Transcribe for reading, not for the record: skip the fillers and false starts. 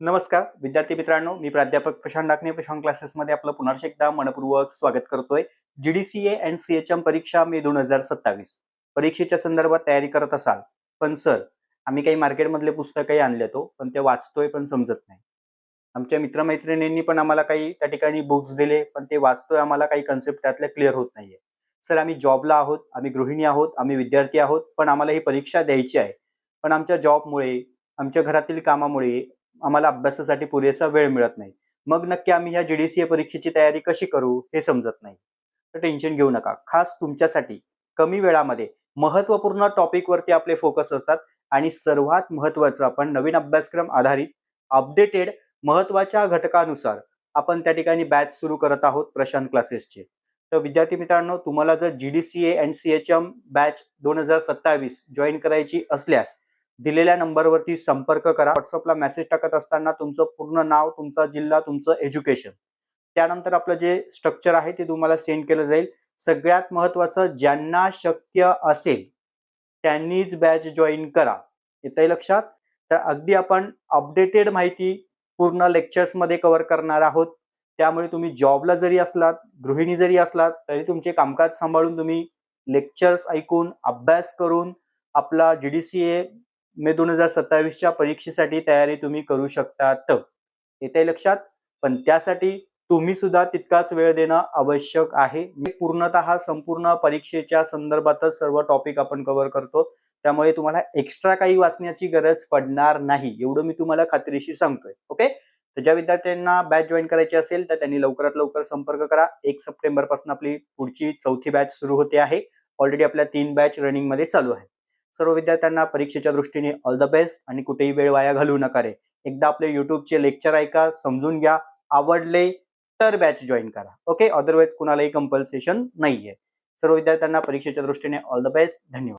नमस्कार विद्यार्थी मित्रांनो, मी प्राध्यापक प्रशांत डाकणे प्रशांत क्लासेसमध्ये आपलं पुन्हा एकदा मनपूर्वक स्वागत करतोय। जीडीसीए अँड सीएचएम परीक्षा मे 2027 परीक्षेच्या संदर्भात तयारी करत असाल, पण सर आम्ही काही मार्केटमधले पुस्तकही आणले तो, पण ते वाचतोय पण समजत नाही। आमच्या मित्रमैत्रिणींनी पण आम्हाला काही त्या ठिकाणी बुक्स दिले, पण ते वाचतोय आम्हाला काही कन्सेप्ट त्यातले क्लिअर होत नाहीये। सर आम्ही जॉबला आहोत, आम्ही गृहिणी आहोत, आम्ही विद्यार्थी आहोत, पण आम्हाला ही परीक्षा द्यायची आहे। पण आमच्या जॉबमुळे, आमच्या घरातील कामामुळे आम्हाला अभ्यासासाठी पुरेसा वेळ मिळत नाही। मग नक्की आम्ही ह्या जीडीसीए परीक्षेची तयारी कशी करू हे समजत नाही। तर टेन्शन घेऊ नका, खास तुमच्यासाठी कमी वेळामध्ये महत्त्वपूर्ण टॉपिक वरती आपले फोकस असतात आणि सर्वात महत्त्वाचं आपण नवीन अभ्यासक्रम आधारित अपडेटेड महत्त्वाच्या घटकानुसार आपण त्या ठिकाणी बॅच सुरू करत आहोत प्रशांत क्लासेसचे। तर विद्यार्थी मित्रांनो, तुम्हाला जर GDCA and CHM batch 2027 join करायची असल्यास दिलेल्या नंबरवरती संपर्क करा। व्हॉट्सअपला मेसेज टाकत असताना तुमचं पूर्ण नाव, तुमचा जिल्हा, तुमचं एज्युकेशन, त्यानंतर आपलं जे स्ट्रक्चर आहे ते तुम्हाला सेंड केलं जाईल। सगळ्यात महत्त्वाचं, ज्यांना शक्य असेल त्यांनीच बॅच जॉईन करा। येतंय लक्षात? तर अगदी आपण अपडेटेड माहिती पूर्ण लेक्चर्समध्ये कव्हर करणार आहोत। त्यामुळे तुम्ही जॉबला जरी असलात, गृहिणी जरी असलात, तरी तुमचे कामकाज सांभाळून तुम्ही लेक्चर्स ऐकून, अभ्यास करून आपला जीडीसीए मे 2027 च्या परीक्षेसाठी तयारी तुम्ही करू शकतात। येतंय लक्षात? पण त्यासाठी तुम्ही सुद्धा तितकाच वेळ देणं आवश्यक आहे। पूर्णतः संपूर्ण परीक्षेच्या संदर्भातच सर्व टॉपिक आपण कव्हर करतो, त्यामुळे तुम्हाला एक्स्ट्रा काही वाचण्याची गरज पडणार नाही, एवढं मी तुम्हाला खात्रीशीर सांगतोय। ओके, तर ज्या विद्यार्थ्यांना बॅच जॉईन करायची असेल तर त्यांनी लवकरात लवकर संपर्क करा। 1 सप्टेंबर पासून आपली पुढची 4थी बॅच सुरू होते आहे। ऑलरेडी आपल्या 3 बॅच रनिंग मध्ये चालू आहे। सर्व विद्यार्थ्यांना परीक्षेच्या दृष्टीने ऑल द बेस्ट आणि कुठेही वेळ वाया घालवू नका रे। एकदा आपले यूट्यूबचे लेक्चर ऐका, समजून घ्या, आवडले तर बॅच जॉईन करा। ओके, अदरवाइज कुणालाही कंपल्सेशन नाहीये। सर्व विद्यार्थ्यांना परीक्षेच्या दृष्टीने ऑल द बेस्ट। धन्यवाद।